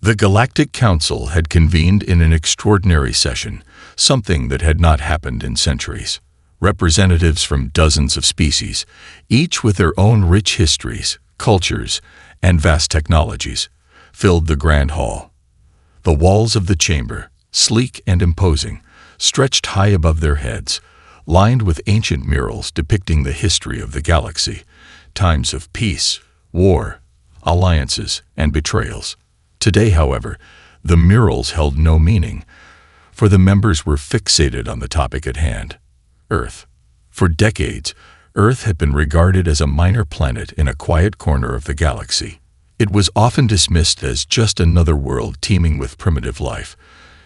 The Galactic Council had convened in an extraordinary session, something that had not happened in centuries. Representatives from dozens of species, each with their own rich histories, cultures, and vast technologies, filled the grand hall. The walls of the chamber, sleek and imposing, stretched high above their heads, lined with ancient murals depicting the history of the galaxy, times of peace, war, alliances, and betrayals. Today, however, the murals held no meaning, for the members were fixated on the topic at hand: Earth. For decades, Earth had been regarded as a minor planet in a quiet corner of the galaxy. It was often dismissed as just another world teeming with primitive life,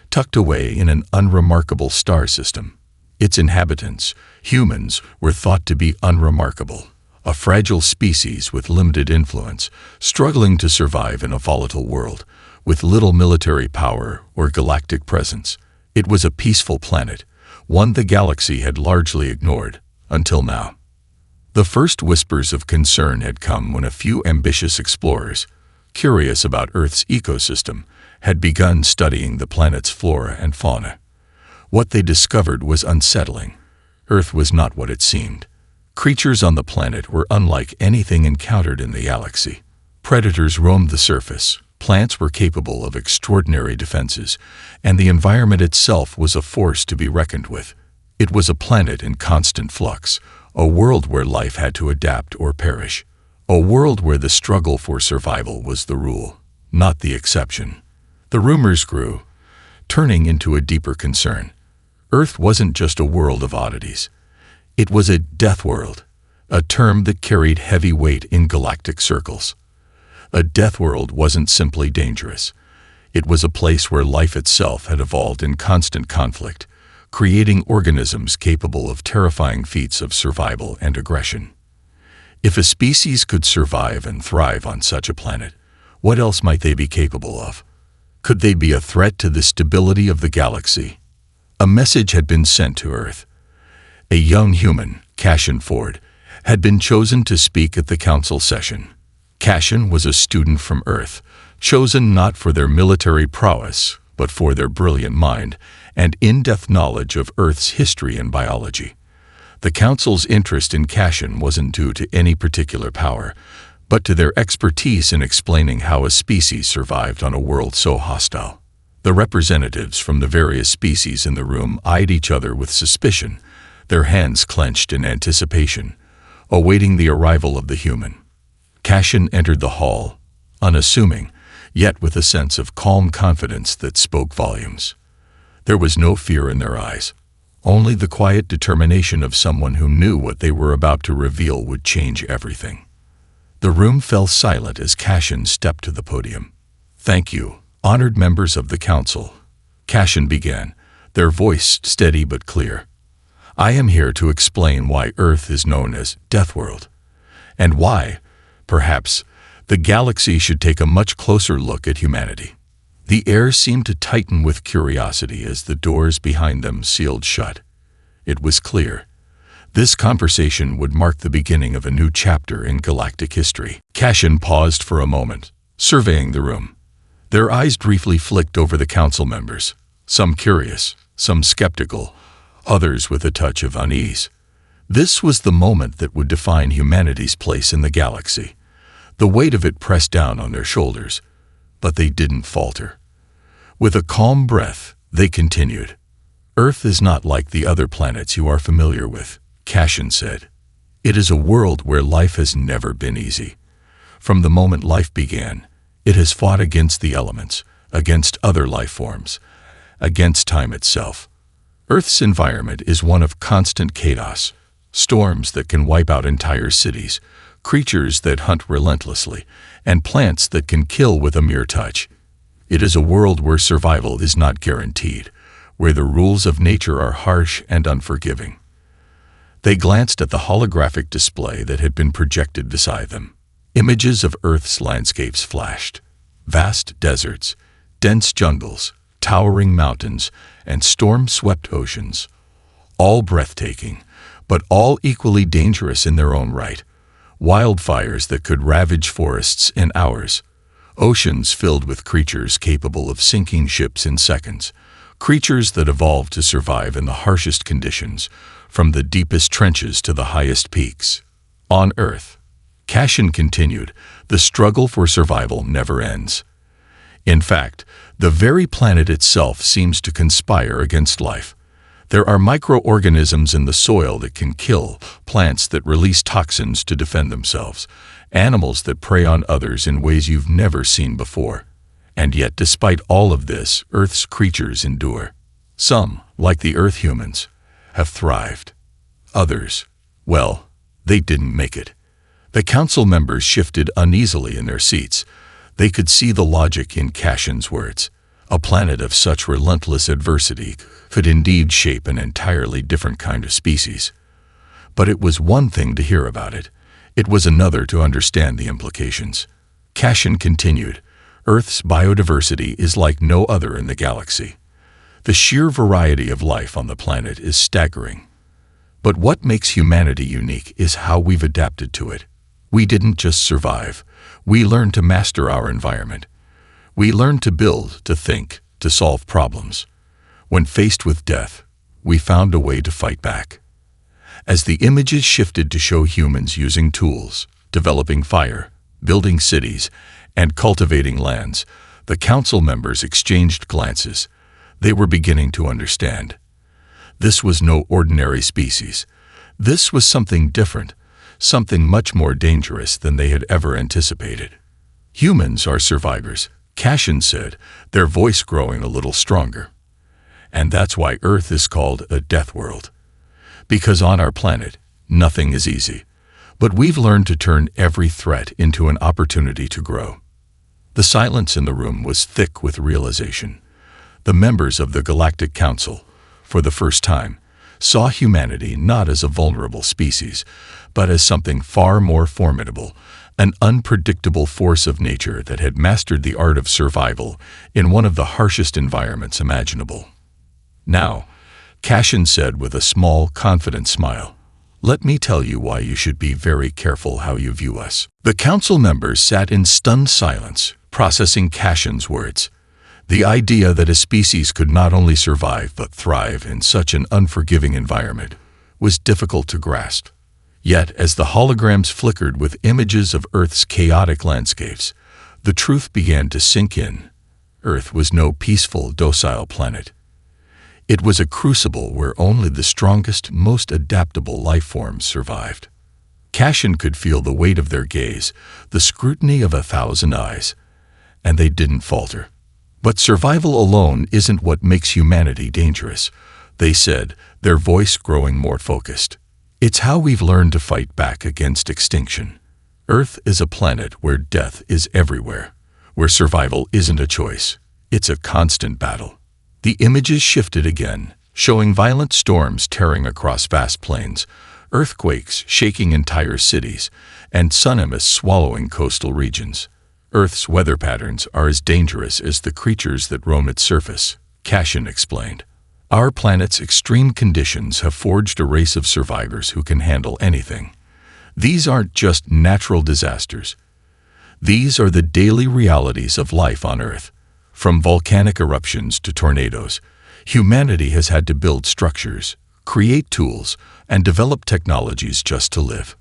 tucked away in an unremarkable star system. Its inhabitants, humans, were thought to be unremarkable, a fragile species with limited influence, struggling to survive in a volatile world, with little military power or galactic presence. It was a peaceful planet, one the galaxy had largely ignored, until now. The first whispers of concern had come when a few ambitious explorers, curious about Earth's ecosystem, had begun studying the planet's flora and fauna. What they discovered was unsettling. Earth was not what it seemed. Creatures on the planet were unlike anything encountered in the galaxy. Predators roamed the surface, plants were capable of extraordinary defenses, and the environment itself was a force to be reckoned with. It was a planet in constant flux, a world where life had to adapt or perish, a world where the struggle for survival was the rule, not the exception. The rumors grew, turning into a deeper concern. Earth wasn't just a world of oddities. It was a death world, a term that carried heavy weight in galactic circles. A death world wasn't simply dangerous. It was a place where life itself had evolved in constant conflict, creating organisms capable of terrifying feats of survival and aggression. If a species could survive and thrive on such a planet, what else might they be capable of? Could they be a threat to the stability of the galaxy? A message had been sent to Earth. A young human, Cassian Ford, had been chosen to speak at the council session. Cassian was a student from Earth, chosen not for their military prowess, but for their brilliant mind and in-depth knowledge of Earth's history and biology. The council's interest in Cassian wasn't due to any particular power, but to their expertise in explaining how a species survived on a world so hostile. The representatives from the various species in the room eyed each other with suspicion, their hands clenched in anticipation, awaiting the arrival of the human. Cassian entered the hall, unassuming, yet with a sense of calm confidence that spoke volumes. There was no fear in their eyes, only the quiet determination of someone who knew what they were about to reveal would change everything. The room fell silent as Cassian stepped to the podium. "Thank you, honored members of the council," Cassian began, their voice steady but clear. "I am here to explain why Earth is known as Death World, and why, perhaps, the galaxy should take a much closer look at humanity." The air seemed to tighten with curiosity as the doors behind them sealed shut. It was clear. This conversation would mark the beginning of a new chapter in galactic history. Cassian paused for a moment, surveying the room. Their eyes briefly flicked over the council members, some curious, some skeptical, others with a touch of unease. This was the moment that would define humanity's place in the galaxy. The weight of it pressed down on their shoulders, but they didn't falter. With a calm breath, they continued. "Earth is not like the other planets you are familiar with," Cassian said. "It is a world where life has never been easy. From the moment life began, it has fought against the elements, against other life forms, against time itself. Earth's environment is one of constant chaos, storms that can wipe out entire cities, creatures that hunt relentlessly, and plants that can kill with a mere touch. It is a world where survival is not guaranteed, where the rules of nature are harsh and unforgiving." They glanced at the holographic display that had been projected beside them. Images of Earth's landscapes flashed. Vast deserts, dense jungles, towering mountains, and storm-swept oceans. All breathtaking, but all equally dangerous in their own right. Wildfires that could ravage forests in hours. Oceans filled with creatures capable of sinking ships in seconds, creatures that evolved to survive in the harshest conditions, from the deepest trenches to the highest peaks. On Earth, Cashin continued, the struggle for survival never ends. In fact, the very planet itself seems to conspire against life. There are microorganisms in the soil that can kill, plants that release toxins to defend themselves, animals that prey on others in ways you've never seen before. And yet, despite all of this, Earth's creatures endure. Some, like the Earth humans, have thrived. Others, well, they didn't make it. The council members shifted uneasily in their seats. They could see the logic in Cashin's words. A planet of such relentless adversity could indeed shape an entirely different kind of species. But it was one thing to hear about it. It was another to understand the implications. Cashin continued, Earth's biodiversity is like no other in the galaxy. The sheer variety of life on the planet is staggering. But what makes humanity unique is how we've adapted to it. We didn't just survive. We learned to master our environment. We learned to build, to think, to solve problems. When faced with death, we found a way to fight back. As the images shifted to show humans using tools, developing fire, building cities, and cultivating lands, the council members exchanged glances. They were beginning to understand. This was no ordinary species. This was something different, something much more dangerous than they had ever anticipated. Humans are survivors, Cashin said, their voice growing a little stronger. And that's why Earth is called a death world. Because on our planet, nothing is easy. But we've learned to turn every threat into an opportunity to grow. The silence in the room was thick with realization. The members of the Galactic Council, for the first time, saw humanity not as a vulnerable species, but as something far more formidable, an unpredictable force of nature that had mastered the art of survival in one of the harshest environments imaginable. Now, Cashin said with a small, confident smile, let me tell you why you should be very careful how you view us. The council members sat in stunned silence, processing Cashin's words. The idea that a species could not only survive but thrive in such an unforgiving environment was difficult to grasp. Yet, as the holograms flickered with images of Earth's chaotic landscapes, the truth began to sink in. Earth was no peaceful, docile planet. It was a crucible where only the strongest, most adaptable life forms survived. Cashin could feel the weight of their gaze, the scrutiny of 1,000 eyes, and they didn't falter. But survival alone isn't what makes humanity dangerous, they said, their voice growing more focused. It's how we've learned to fight back against extinction. Earth is a planet where death is everywhere, where survival isn't a choice, it's a constant battle. The images shifted again, showing violent storms tearing across vast plains, earthquakes shaking entire cities, and tsunamis swallowing coastal regions. Earth's weather patterns are as dangerous as the creatures that roam its surface, Cashin explained. Our planet's extreme conditions have forged a race of survivors who can handle anything. These aren't just natural disasters. These are the daily realities of life on Earth. From volcanic eruptions to tornadoes, humanity has had to build structures, create tools, and develop technologies just to live.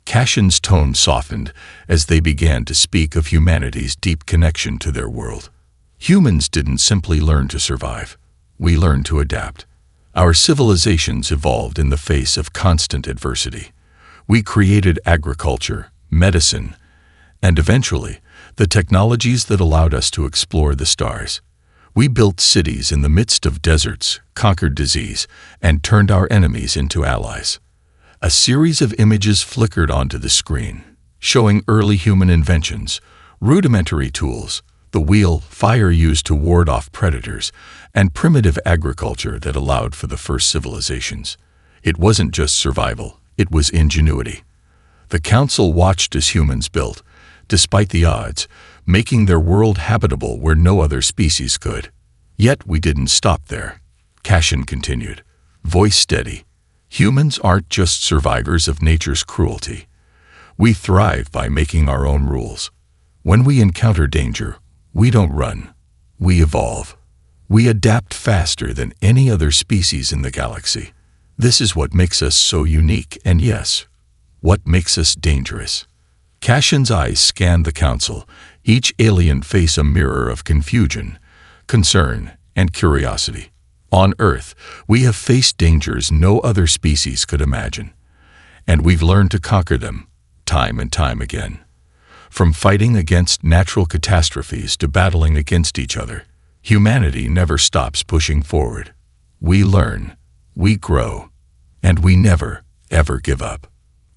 Cashin's tone softened as they began to speak of humanity's deep connection to their world. Humans didn't simply learn to survive. We learned to adapt. Our civilizations evolved in the face of constant adversity. We created agriculture, medicine, and eventually, the technologies that allowed us to explore the stars. We built cities in the midst of deserts, conquered disease, and turned our enemies into allies. A series of images flickered onto the screen, showing early human inventions, rudimentary tools, the wheel, fire used to ward off predators, and primitive agriculture that allowed for the first civilizations. It wasn't just survival, it was ingenuity. The council watched as humans built, despite the odds, making their world habitable where no other species could. Yet we didn't stop there. Cashin continued, voice steady. Humans aren't just survivors of nature's cruelty. We thrive by making our own rules. When we encounter danger, we don't run. We evolve. We adapt faster than any other species in the galaxy. This is what makes us so unique, and yes, what makes us dangerous. Cassian's eyes scanned the council, each alien face a mirror of confusion, concern, and curiosity. On Earth, we have faced dangers no other species could imagine, and we've learned to conquer them, time and time again. From fighting against natural catastrophes to battling against each other, humanity never stops pushing forward. We learn, we grow, and we never, ever give up.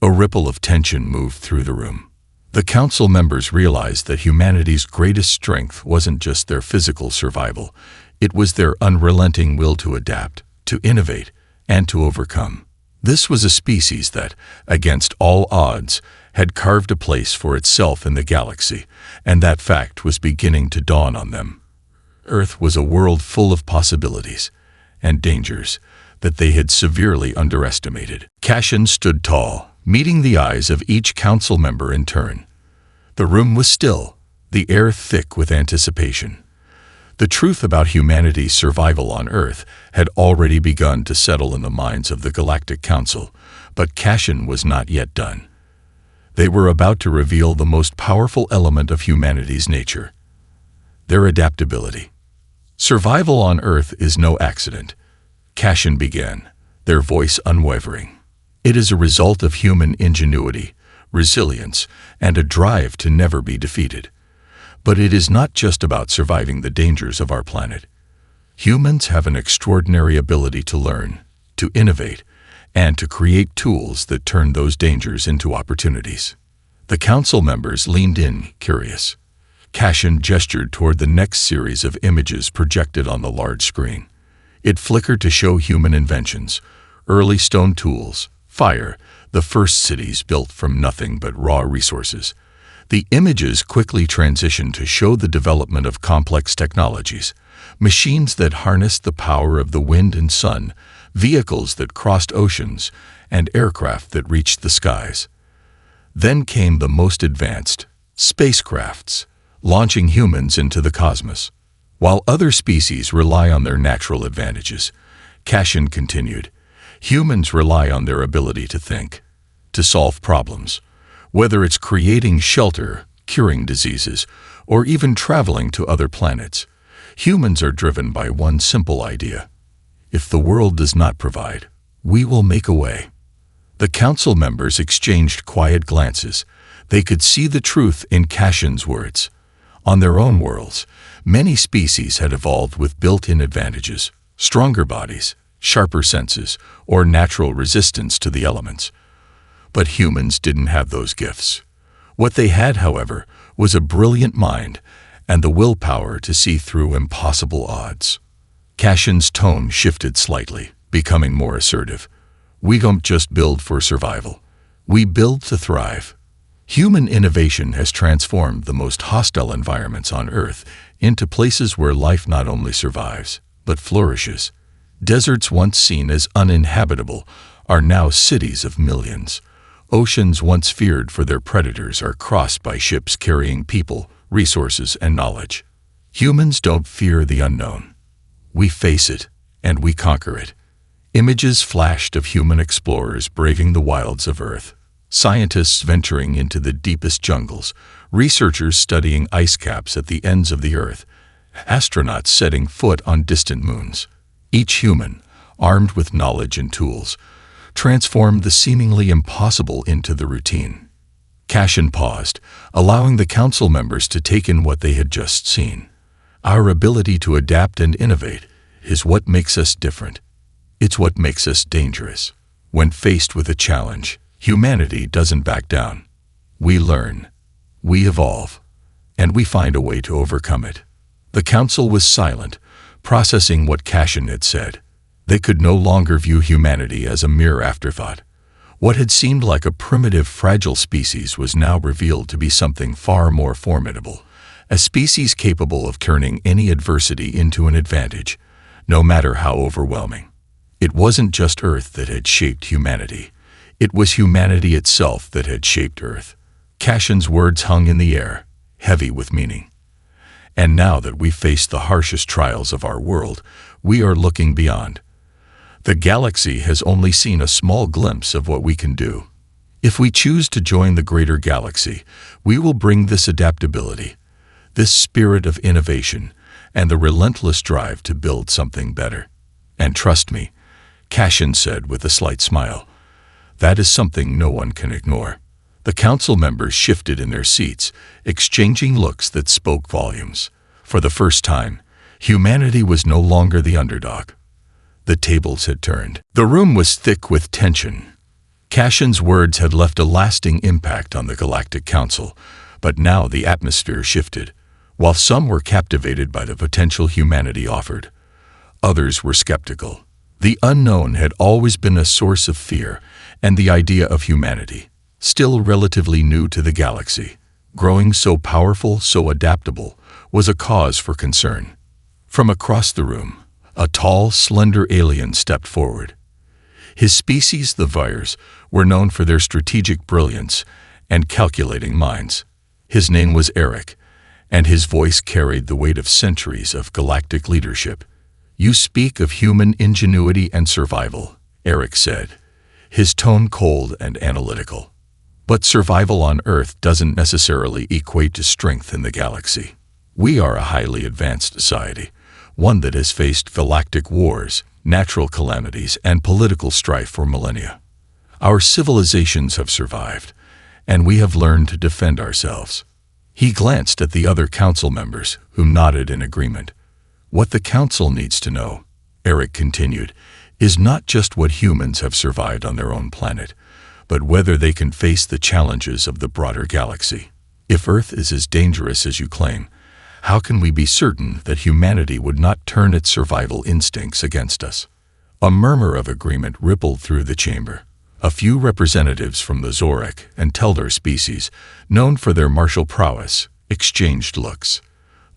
A ripple of tension moved through the room. The council members realized that humanity's greatest strength wasn't just their physical survival, it was their unrelenting will to adapt, to innovate, and to overcome. This was a species that, against all odds, had carved a place for itself in the galaxy, and that fact was beginning to dawn on them. Earth was a world full of possibilities and dangers that they had severely underestimated. Cassian stood tall, meeting the eyes of each council member in turn. The room was still, the air thick with anticipation. The truth about humanity's survival on Earth had already begun to settle in the minds of the Galactic Council, but Cassian was not yet done. They were about to reveal the most powerful element of humanity's nature: their adaptability. Survival on Earth is no accident. Cassian began, their voice unwavering. It is a result of human ingenuity, resilience, and a drive to never be defeated. But it is not just about surviving the dangers of our planet. Humans have an extraordinary ability to learn, to innovate, and to create tools that turn those dangers into opportunities. The council members leaned in, curious. Cassian gestured toward the next series of images projected on the large screen. It flickered to show human inventions, early stone tools, fire, the first cities built from nothing but raw resources. The images quickly transitioned to show the development of complex technologies, machines that harnessed the power of the wind and sun, vehicles that crossed oceans, and aircraft that reached the skies. Then came the most advanced, spacecrafts, launching humans into the cosmos. While other species rely on their natural advantages, Cassian continued, humans rely on their ability to think, to solve problems. Whether it's creating shelter, curing diseases, or even traveling to other planets, humans are driven by one simple idea: if the world does not provide, we will make a way. The council members exchanged quiet glances. They could see the truth in Cassian's words. On their own worlds, many species had evolved with built-in advantages, stronger bodies, sharper senses, or natural resistance to the elements. But humans didn't have those gifts. What they had, however, was a brilliant mind and the willpower to see through impossible odds. Cassian's tone shifted slightly, becoming more assertive. We don't just build for survival. We build to thrive. Human innovation has transformed the most hostile environments on Earth into places where life not only survives, but flourishes. Deserts once seen as uninhabitable are now cities of millions. Oceans once feared for their predators are crossed by ships carrying people, resources, and knowledge. Humans don't fear the unknown. We face it, and we conquer it. Images flashed of human explorers braving the wilds of Earth, scientists venturing into the deepest jungles, researchers studying ice caps at the ends of the Earth, astronauts setting foot on distant moons. Each human, armed with knowledge and tools, transformed the seemingly impossible into the routine. Cassian paused, allowing the council members to take in what they had just seen. Our ability to adapt and innovate is what makes us different. It's what makes us dangerous. When faced with a challenge, humanity doesn't back down. We learn, we evolve, and we find a way to overcome it. The council was silent, processing what Cassian had said. They could no longer view humanity as a mere afterthought. What had seemed like a primitive, fragile species was now revealed to be something far more formidable, a species capable of turning any adversity into an advantage, no matter how overwhelming. It wasn't just Earth that had shaped humanity. It was humanity itself that had shaped Earth. Cassian's words hung in the air, heavy with meaning. And now that we've faced the harshest trials of our world, we are looking beyond. The galaxy has only seen a small glimpse of what we can do. If we choose to join the greater galaxy, we will bring this adaptability, this spirit of innovation, and the relentless drive to build something better. And trust me, Cassian said with a slight smile, that is something no one can ignore. The council members shifted in their seats, exchanging looks that spoke volumes. For the first time, humanity was no longer the underdog. The tables had turned. The room was thick with tension. Cassian's words had left a lasting impact on the Galactic Council, but now the atmosphere shifted. While some were captivated by the potential humanity offered, others were skeptical. The unknown had always been a source of fear, and the idea of humanity, still relatively new to the galaxy, growing so powerful, so adaptable, was a cause for concern. From across the room, a tall, slender alien stepped forward. His species, the Vyres, were known for their strategic brilliance and calculating minds. His name was Eric, and his voice carried the weight of centuries of galactic leadership. "You speak of human ingenuity and survival," Eric said, his tone cold and analytical. "But survival on Earth doesn't necessarily equate to strength in the galaxy. We are a highly advanced society, one that has faced galactic wars, natural calamities, and political strife for millennia. Our civilizations have survived, and we have learned to defend ourselves." He glanced at the other council members, who nodded in agreement. "What the council needs to know," Eric continued, "is not just what humans have survived on their own planet, but whether they can face the challenges of the broader galaxy. If Earth is as dangerous as you claim, how can we be certain that humanity would not turn its survival instincts against us?" A murmur of agreement rippled through the chamber. A few representatives from the Zorak and Teldar species, known for their martial prowess, exchanged looks.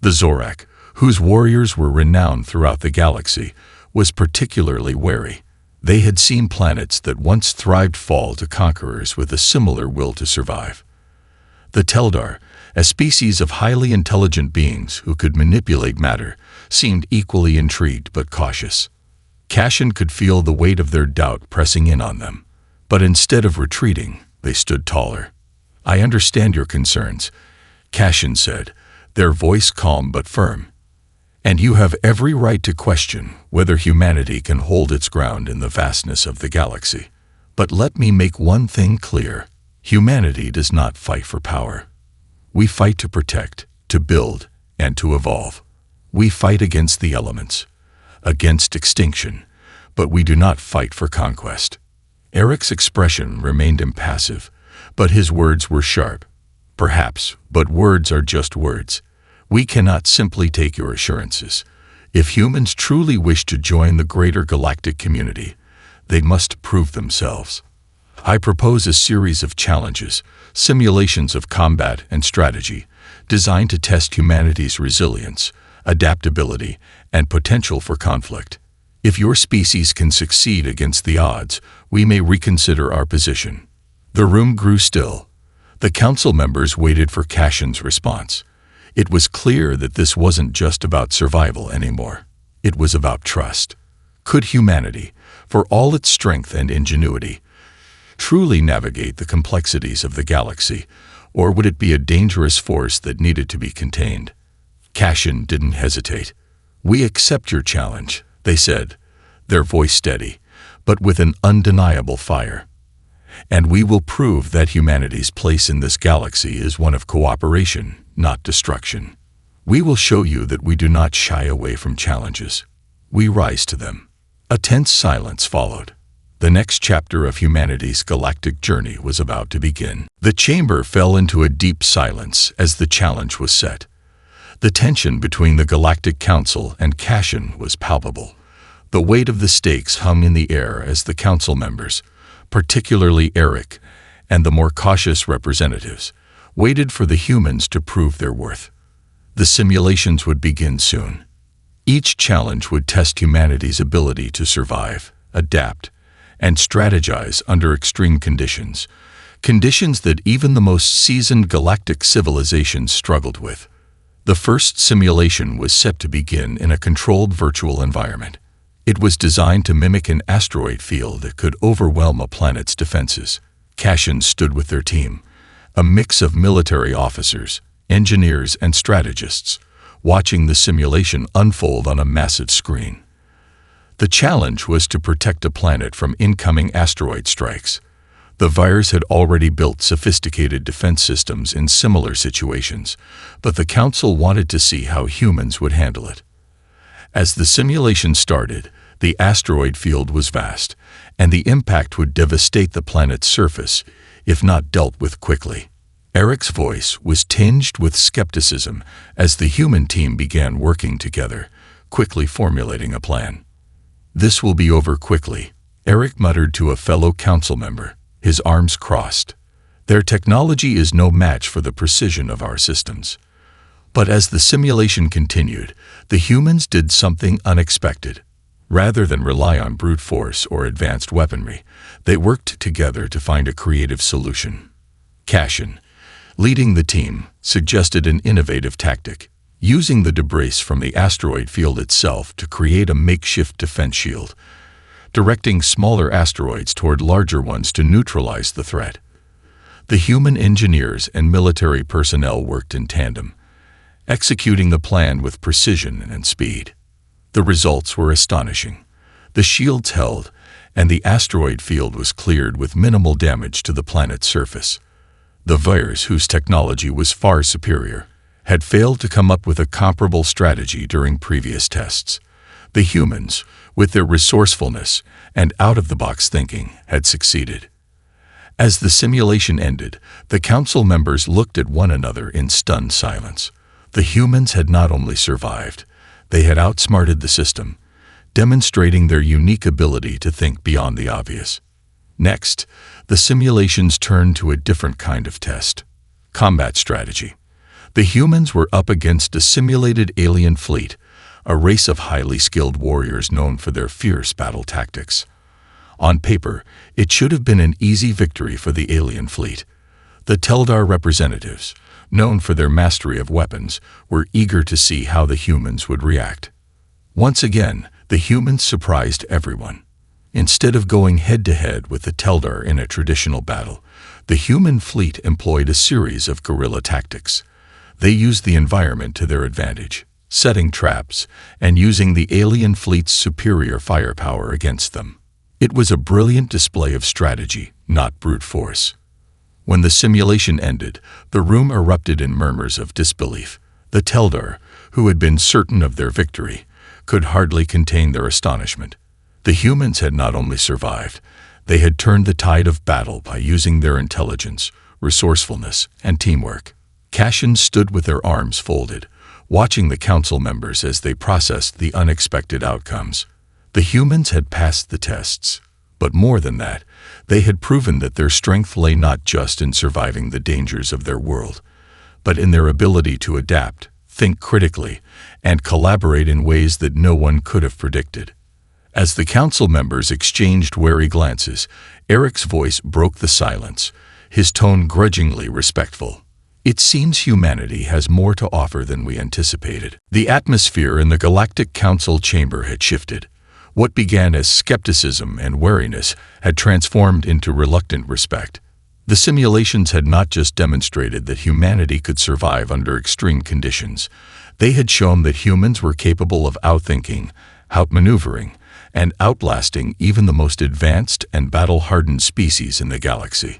The Zorak, whose warriors were renowned throughout the galaxy, was particularly wary. They had seen planets that once thrived fall to conquerors with a similar will to survive. The Teldar, a species of highly intelligent beings who could manipulate matter, seemed equally intrigued but cautious. Cassian could feel the weight of their doubt pressing in on them. But instead of retreating, they stood taller. "I understand your concerns," Cassian said, their voice calm but firm. "And you have every right to question whether humanity can hold its ground in the vastness of the galaxy. But let me make one thing clear. Humanity does not fight for power. We fight to protect, to build, and to evolve. We fight against the elements, against extinction, but we do not fight for conquest." Eric's expression remained impassive, but his words were sharp. "Perhaps, but words are just words. We cannot simply take your assurances. If humans truly wish to join the greater galactic community, they must prove themselves. I propose a series of challenges, simulations of combat and strategy, designed to test humanity's resilience, adaptability, and potential for conflict. If your species can succeed against the odds, we may reconsider our position." The room grew still. The council members waited for Cassian's response. It was clear that this wasn't just about survival anymore. It was about trust. Could humanity, for all its strength and ingenuity, truly navigate the complexities of the galaxy, or would it be a dangerous force that needed to be contained? Cassian didn't hesitate. "We accept your challenge," they said, their voice steady, but with an undeniable fire. "And we will prove that humanity's place in this galaxy is one of cooperation, not destruction. We will show you that we do not shy away from challenges. We rise to them." A tense silence followed. The next chapter of humanity's galactic journey was about to begin. The chamber fell into a deep silence as the challenge was set. The tension between the Galactic Council and Cassian was palpable. The weight of the stakes hung in the air as the council members, particularly Eric and the more cautious representatives, waited for the humans to prove their worth. The simulations would begin soon. Each challenge would test humanity's ability to survive, adapt, and strategize under extreme conditions. conditions that even the most seasoned galactic civilizations struggled with. The first simulation was set to begin in a controlled virtual environment. It was designed to mimic an asteroid field that could overwhelm a planet's defenses. Cashin stood with their team, a mix of military officers, engineers, and strategists, watching the simulation unfold on a massive screen. The challenge was to protect a planet from incoming asteroid strikes. The virus had already built sophisticated defense systems in similar situations, but the Council wanted to see how humans would handle it. As the simulation started, the asteroid field was vast, and the impact would devastate the planet's surface if not dealt with quickly. Eric's voice was tinged with skepticism as the human team began working together, quickly formulating a plan. "This will be over quickly," Eric muttered to a fellow council member, his arms crossed. "Their technology is no match for the precision of our systems." But as the simulation continued, the humans did something unexpected. Rather than rely on brute force or advanced weaponry, they worked together to find a creative solution. Cashin, leading the team, suggested an innovative tactic, using the debris from the asteroid field itself to create a makeshift defense shield, directing smaller asteroids toward larger ones to neutralize the threat. The human engineers and military personnel worked in tandem, executing the plan with precision and speed. The results were astonishing. The shields held, and the asteroid field was cleared with minimal damage to the planet's surface. The virus, whose technology was far superior, had failed to come up with a comparable strategy during previous tests. The humans, with their resourcefulness and out-of-the-box thinking, had succeeded. As the simulation ended, the council members looked at one another in stunned silence. The humans had not only survived, they had outsmarted the system, demonstrating their unique ability to think beyond the obvious. Next, the simulations turned to a different kind of test: combat strategy. The humans were up against a simulated alien fleet, a race of highly skilled warriors known for their fierce battle tactics. On paper, it should have been an easy victory for the alien fleet. The Teldar representatives, known for their mastery of weapons, were eager to see how the humans would react. Once again, the humans surprised everyone. Instead of going head-to-head with the Teldar in a traditional battle, the human fleet employed a series of guerrilla tactics. They used the environment to their advantage, setting traps and using the alien fleet's superior firepower against them. It was a brilliant display of strategy, not brute force. When the simulation ended, the room erupted in murmurs of disbelief. The Teldar, who had been certain of their victory, could hardly contain their astonishment. The humans had not only survived, they had turned the tide of battle by using their intelligence, resourcefulness, and teamwork. Cashin stood with their arms folded, watching the council members as they processed the unexpected outcomes. The humans had passed the tests, but more than that, they had proven that their strength lay not just in surviving the dangers of their world, but in their ability to adapt, think critically, and collaborate in ways that no one could have predicted. As the council members exchanged wary glances, Eric's voice broke the silence, his tone grudgingly respectful. "It seems humanity has more to offer than we anticipated." The atmosphere in the Galactic Council chamber had shifted. What began as skepticism and wariness had transformed into reluctant respect. The simulations had not just demonstrated that humanity could survive under extreme conditions. They had shown that humans were capable of outthinking, outmaneuvering, and outlasting even the most advanced and battle-hardened species in the galaxy.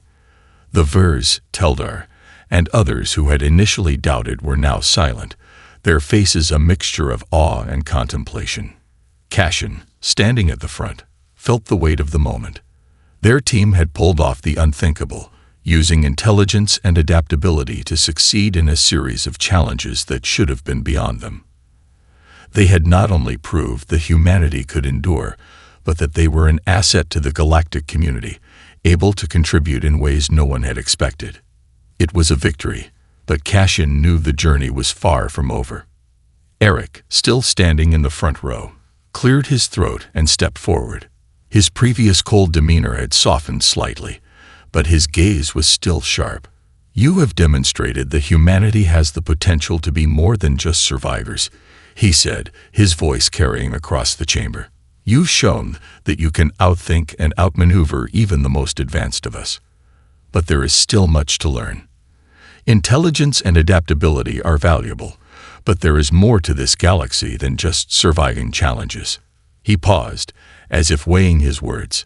The Vers, Teldar, and others who had initially doubted were now silent, their faces a mixture of awe and contemplation. Cashin, standing at the front, felt the weight of the moment. Their team had pulled off the unthinkable, using intelligence and adaptability to succeed in a series of challenges that should have been beyond them. They had not only proved that humanity could endure, but that they were an asset to the galactic community, able to contribute in ways no one had expected. It was a victory, but Cashin knew the journey was far from over. Eric, still standing in the front row, cleared his throat and stepped forward. His previous cold demeanor had softened slightly, but his gaze was still sharp. "You have demonstrated that humanity has the potential to be more than just survivors," he said, his voice carrying across the chamber. "You've shown that you can outthink and outmaneuver even the most advanced of us. But there is still much to learn. Intelligence and adaptability are valuable, but there is more to this galaxy than just surviving challenges." He paused, as if weighing his words.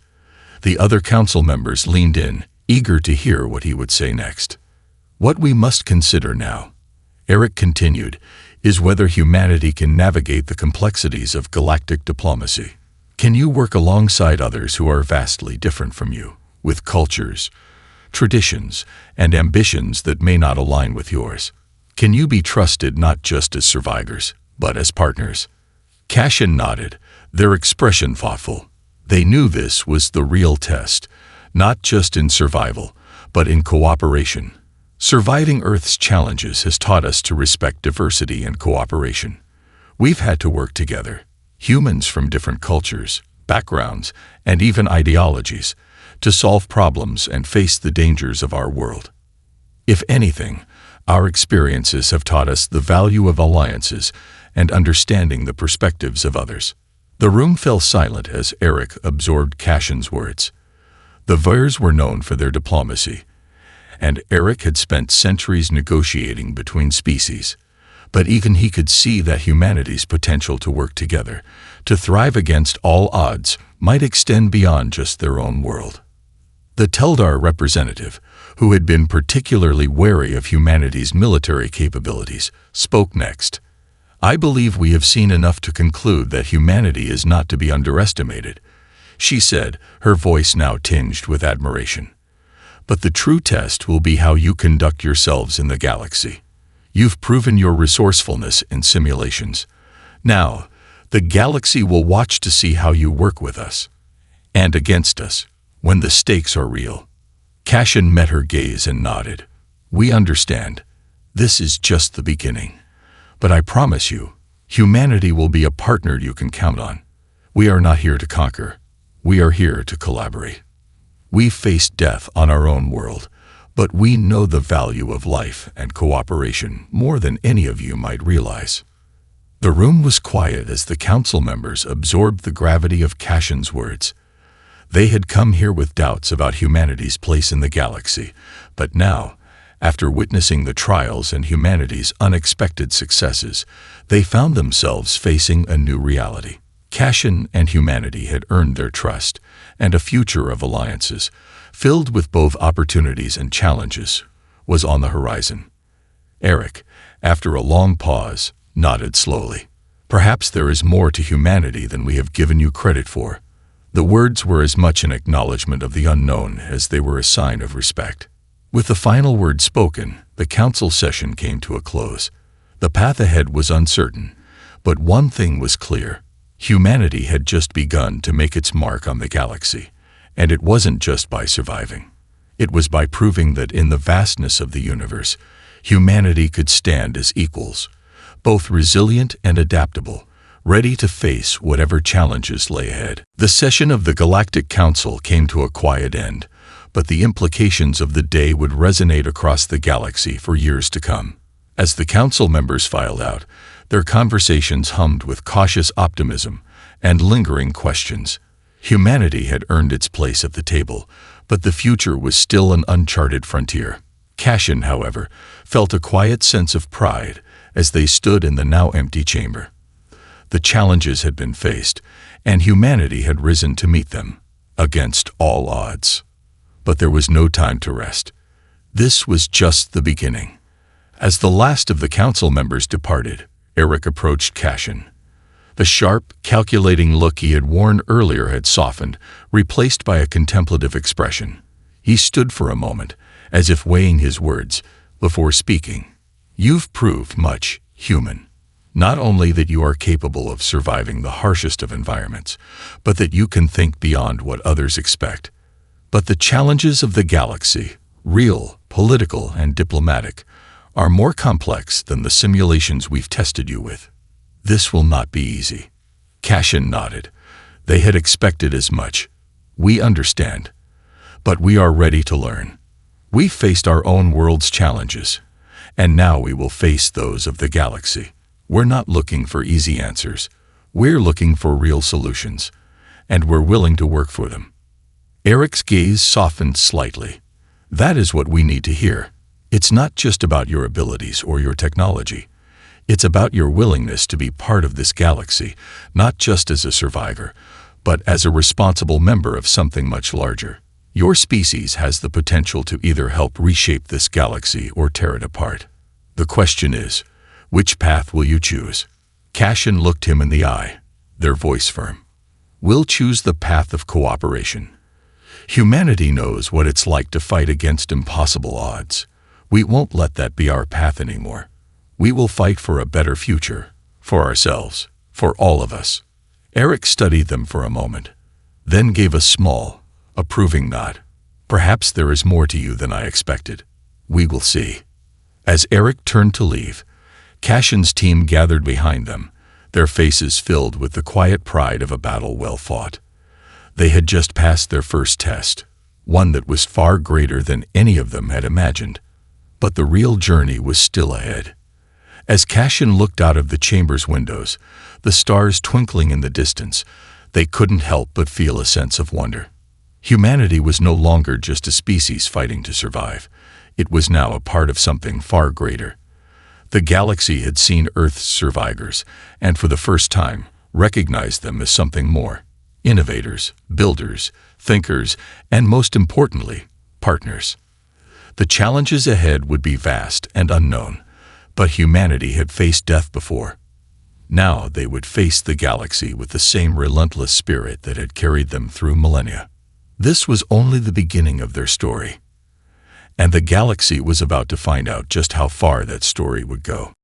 The other council members leaned in, eager to hear what he would say next. "What we must consider now," Eric continued, "is whether humanity can navigate the complexities of galactic diplomacy. Can you work alongside others who are vastly different from you, with cultures, traditions, and ambitions that may not align with yours? Can you be trusted not just as survivors, but as partners?" Cashin nodded, their expression thoughtful. They knew this was the real test, not just in survival, but in cooperation. Surviving Earth's challenges has taught us to respect diversity and cooperation. We've had to work together, humans from different cultures, backgrounds, and even ideologies, to solve problems and face the dangers of our world. If anything, our experiences have taught us the value of alliances and understanding the perspectives of others. The room fell silent as Eric absorbed Cashin's words. The Veurs were known for their diplomacy, and Eric had spent centuries negotiating between species. But even he could see that humanity's potential to work together, to thrive against all odds, might extend beyond just their own world. The Teldar representative, who had been particularly wary of humanity's military capabilities, spoke next. "I believe we have seen enough to conclude that humanity is not to be underestimated," she said, her voice now tinged with admiration. "But the true test will be how you conduct yourselves in the galaxy. You've proven your resourcefulness in simulations. Now, the galaxy will watch to see how you work with us and against us when the stakes are real." Cashin met her gaze and nodded. "We understand. This is just the beginning. But I promise you, humanity will be a partner you can count on. We are not here to conquer. We are here to collaborate. We've faced death on our own world, but we know the value of life and cooperation more than any of you might realize." The room was quiet as the council members absorbed the gravity of Cashin's words. They had come here with doubts about humanity's place in the galaxy, but now, after witnessing the trials and humanity's unexpected successes, they found themselves facing a new reality. Cashin and humanity had earned their trust, and a future of alliances, filled with both opportunities and challenges, was on the horizon. Eric, after a long pause, nodded slowly. "Perhaps there is more to humanity than we have given you credit for." The words were as much an acknowledgement of the unknown as they were a sign of respect. With the final word spoken, the council session came to a close. The path ahead was uncertain, but one thing was clear. Humanity had just begun to make its mark on the galaxy, and it wasn't just by surviving. It was by proving that in the vastness of the universe, humanity could stand as equals, both resilient and adaptable, ready to face whatever challenges lay ahead. The session of the Galactic Council came to a quiet end, but the implications of the day would resonate across the galaxy for years to come. As the council members filed out, their conversations hummed with cautious optimism and lingering questions. Humanity had earned its place at the table, but the future was still an uncharted frontier. Cashin, however, felt a quiet sense of pride as they stood in the now empty chamber. The challenges had been faced, and humanity had risen to meet them, against all odds. But there was no time to rest. This was just the beginning. As the last of the council members departed, Eric approached Cashin. The sharp, calculating look he had worn earlier had softened, replaced by a contemplative expression. He stood for a moment, as if weighing his words, before speaking. "You've proved much, human. Not only that you are capable of surviving the harshest of environments, but that you can think beyond what others expect. But the challenges of the galaxy, real, political, and diplomatic, are more complex than the simulations we've tested you with. This will not be easy." Cashin nodded. They had expected as much. "We understand. But we are ready to learn. We faced our own world's challenges, and now we will face those of the galaxy. We're not looking for easy answers. We're looking for real solutions, and we're willing to work for them. Eric's gaze softened slightly. That is what we need to hear. It's not just about your abilities or your technology. It's about your willingness to be part of this galaxy, not just as a survivor, but as a responsible member of something much larger. Your species has the potential to either help reshape this galaxy or tear it apart. The question is, which path will you choose? Cassian looked him in the eye, their voice firm. We'll choose the path of cooperation. Humanity knows what it's like to fight against impossible odds. We won't let that be our path anymore. We will fight for a better future, for ourselves, for all of us. Eric studied them for a moment, then gave a small, approving nod. Perhaps there is more to you than I expected. We will see. As Eric turned to leave, Cassian's team gathered behind them, their faces filled with the quiet pride of a battle well fought. They had just passed their first test, one that was far greater than any of them had imagined. But the real journey was still ahead. As Cassian looked out of the chamber's windows, the stars twinkling in the distance, they couldn't help but feel a sense of wonder. Humanity was no longer just a species fighting to survive. It was now a part of something far greater. The galaxy had seen Earth's survivors, and for the first time, recognized them as something more. Innovators, builders, thinkers, and most importantly, partners. The challenges ahead would be vast and unknown, but humanity had faced death before. Now they would face the galaxy with the same relentless spirit that had carried them through millennia. This was only the beginning of their story, and the galaxy was about to find out just how far that story would go.